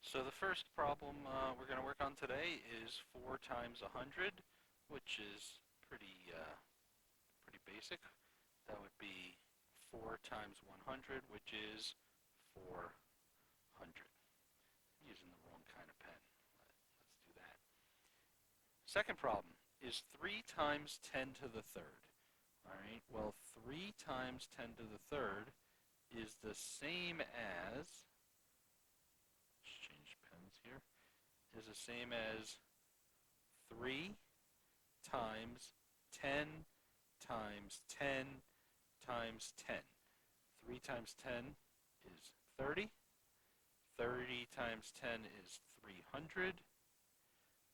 So the first problem we're going to work on today is 4 times 100, which is pretty basic. That would be 4 times 100, which is 400. I'm using the wrong kind of pen. Let's do that. Second problem is 3 times 10 to the third. All right, well, 3 times 10 to the third is the same as, let's change pens here, is the same as 3 times 10 times 10 times 10. 3 times 10 is 30. 30 times 10 is 300.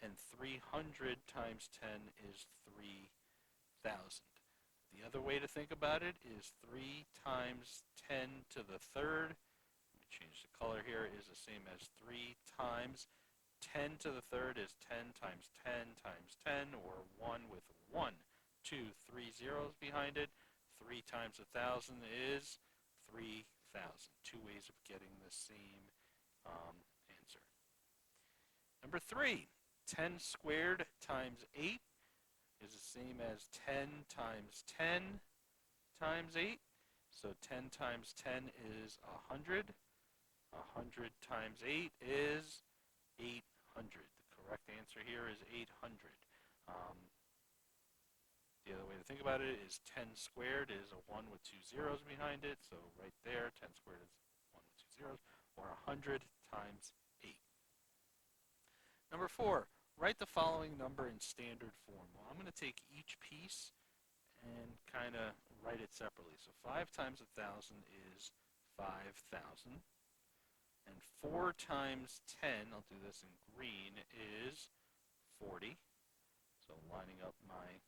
And 300 times 10 is 3,000. The other way to think about it is 3 times 10 to the third. Let me change the color here. Is the same as 3 times 10 to the third is 10 times 10 times 10, or 1 with 1, 2, 3 zeros behind it. 3 times 1,000 is 3,000. Two ways of getting the same answer. Number 3, 10 squared times 8 is the same as 10 times 10 times 8. So 10 times 10 is 100. 100 times 8 is 800. The correct answer here is 800. The other way to think about it is 10 squared is a 1 with 2 zeros behind it. So right there, 10 squared is 1 with 2 zeros, or 100 times 8. Number 4, write the following number in standard form. Well, I'm going to take each piece and kind of write it separately. So 5 times 1,000 is 5,000. And 4 times 10, I'll do this in green, is 40. So lining up my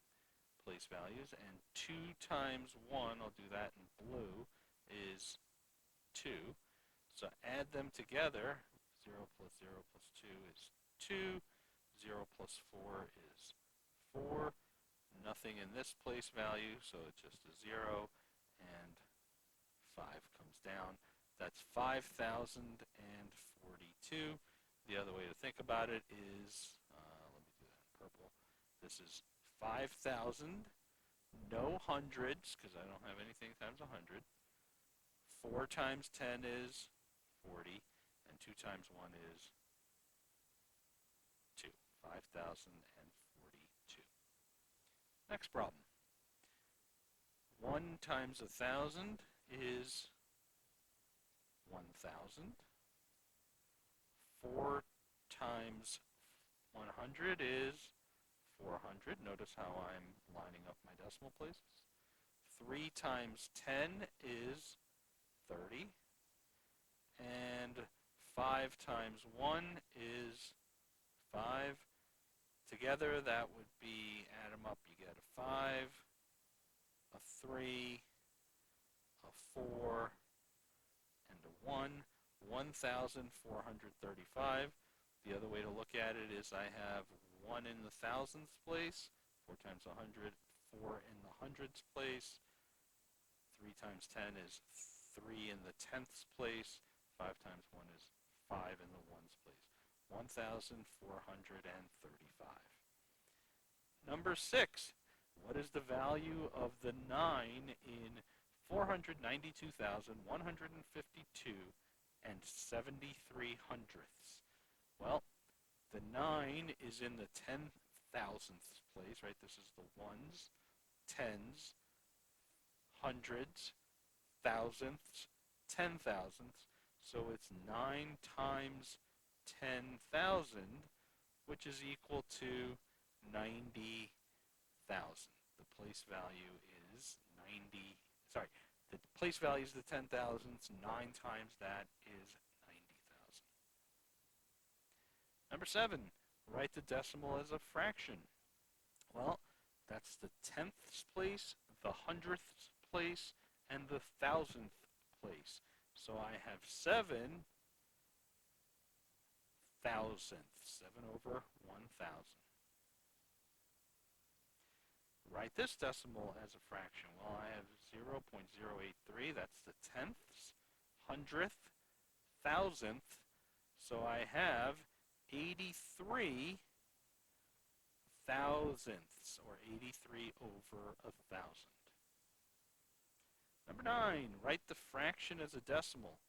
place values. And 2 times 1, I'll do that in blue, is 2. So add them together. 0 plus 0 plus 2 is 2. 0 plus 4 is 4. Nothing in this place value, so it's just a 0. And 5 comes down. That's 5,042. The other way to think about it is, let me do that in purple. This is 5,000, no hundreds, because I don't have anything times 100. 4 times 10 is 40, and 2 times 1 is 2. 5,042. Next problem. 1 times 1,000 is 1,000. 4 times 100 is 400. Notice how I'm lining up my decimal places. 3 times 10 is 30. And 5 times 1 is 5. Together, that would be, add them up, you get a 5, a 3, a 4, and a 1. 1,435. The other way to look at it is I have 1 in the thousandths place, 4 times 100, 4 in the hundreds place. 3 times 10 is 3 in the tenths place. 5 times 1 is 5 in the ones place. 1,435. Number 6. What is the value of the 9 in 492,152 and 73 hundredths? Well, the 9 is in the 10,000ths place, right? This is the ones, tens, hundreds, thousandths, 10,000ths. So it's 9 times 10,000, which is equal to 90,000. The place value is 90, sorry, the place value is the 10,000ths. 9 times that is 90,000. Number 7, write the decimal as a fraction. Well, that's the tenths place, the hundredths place, and the thousandth place. So I have 7 thousandths, 7 over 1,000. Write this decimal as a fraction. Well, I have 0.083, that's the tenths, hundredth, thousandth, So I have 83 thousandths, or 83 over 1,000. Number 9, write the fraction as a decimal.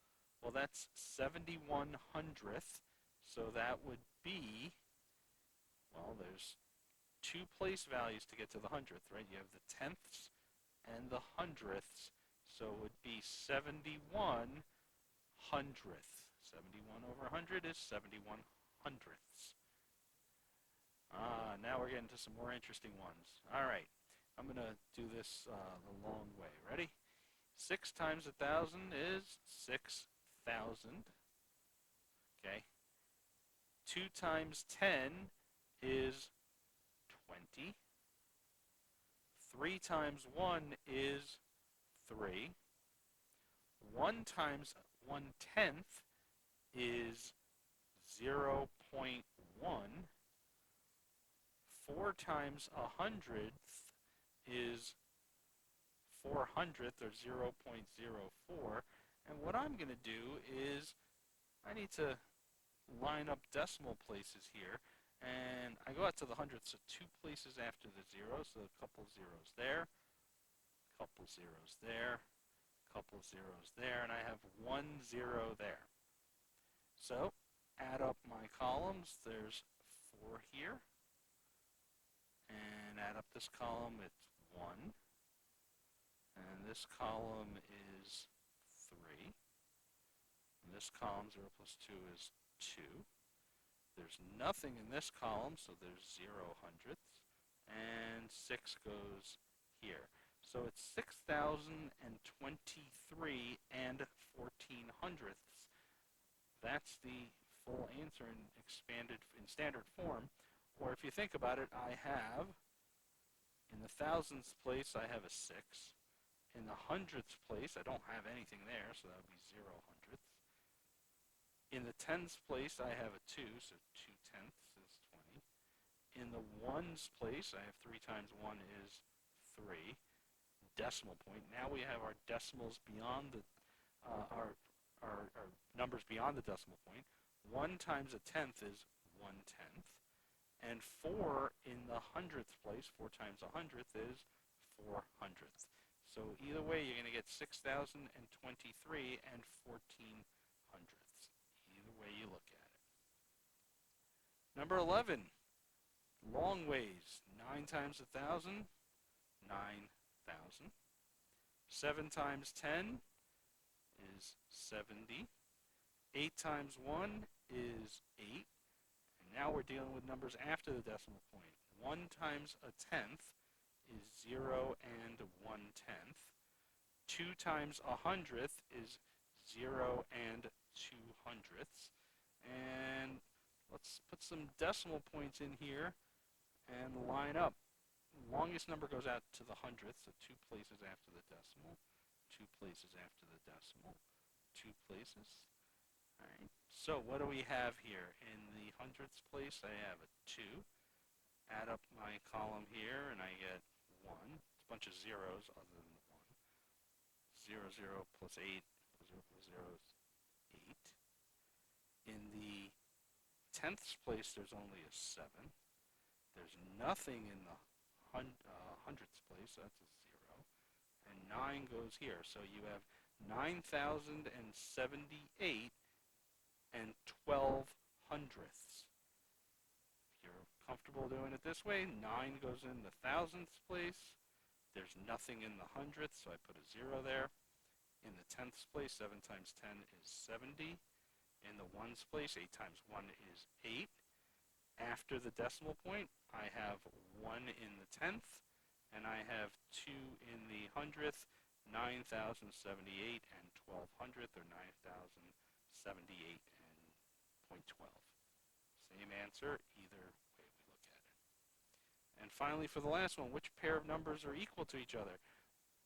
Well, that's 71 hundredth, so that would be, well, there's two place values to get to the hundredth, right? You have the tenths and the hundredths, so it would be 71 hundredth. 71 over 100 is 71 hundredths. Now we're getting to some more interesting ones. All right, I'm going to do this the long way. Ready? 6 times 1,000 is 6,000. Okay. 2 times 10 is 20. 3 times 1 is 3. 1 times 1/10 is 0.1. 4 times 100th is 400th, or 0.04. And what I'm going to do is I need to line up decimal places here. And I go out to the hundredths, so 2 places after the 0, so a couple zeros there, couple zeros there, couple zeros there, and I have 1 0 there. So add up my columns. There's 4 here. And add up this column, it's 1. And this column is 3. And this column, 0 plus 2, is 2. There's nothing in this column, so there's 0 hundredths. And 6 goes here. So it's 6,023 and 14 hundredths. That's the full answer in standard form. Or if you think about it, I have, in the thousandths place, I have a 6. In the hundredths place, I don't have anything there, so that would be 0 hundredths. In the tens place, I have a 2, so 2 tenths is 20. In the ones place, I have 3 times 1 is 3. Decimal point. Now we have our decimals beyond the, our numbers beyond the decimal point. 1 times a tenth is 1/10. And 4 in the hundredths place, 4 times 100th is 4 hundredths. So either way, you're going to get 6,023 and 14 hundredths. Either way you look at it. Number 11, long ways. 9 times 1,000, 9,000. 7 times 10 is 70. 8 times 1 is 8. And now we're dealing with numbers after the decimal point. 1 times a tenth is 0 and 1/10. 2 times 100th is 0 and 2 hundredths. And let's put some decimal points in here and line up. Longest number goes out to the hundredth, so 2 places after the decimal, 2 places after the decimal, 2 places. All right. So what do we have here? In the hundredths place, I have a 2. Add up my column here, and I get 1. It's a bunch of zeros other than the 1. 0, 0 plus 8 plus 0 plus 0 is 8. In the tenths place, there's only a 7. There's nothing in the hundredths place, so that's a 0. And 9 goes here. So you have 9,078 and 12 hundredths. If you're comfortable doing it this way, 9 goes in the thousandths place. There's nothing in the hundredths, so I put a 0 there. In the tenths place, 7 times 10 is 70. In the ones place, 8 times 1 is 8. After the decimal point, I have 1 in the tenth, and I have 2 in the hundredth, 9,078 and 12 hundredth, or 9,078 and 0.12. Same answer, either way we look at it. And finally, for the last one, which pair of numbers are equal to each other?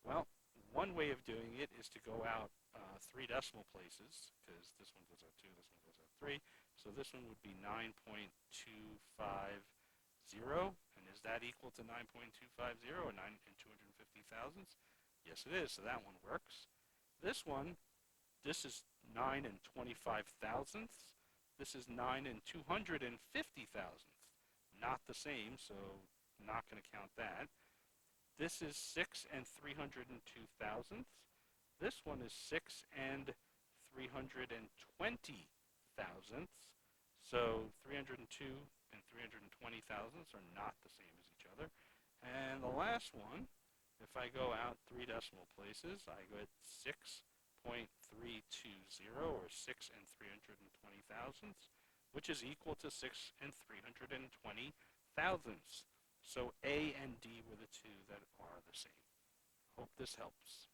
Well, one way of doing it is to go out 3 decimal places, because this one goes out 2, this one goes out 3. So this one would be 9.250. And is that equal to 9.250 or 9 and 250 thousandths? Yes, it is, so that one works. This one, this is 9 and 25 thousandths. This is 9 and 250 thousandths. Not the same, so not going to count that. This is 6 and 302 thousandths. This one is 6 and 320 thousandths. So 302 and 320 thousandths are not the same as each other. And the last one, if I go out 3 decimal places, I get 6.320, or 6 and 320 thousandths, which is equal to 6 and 320 thousandths. So A and D were the two that are the same. Hope this helps.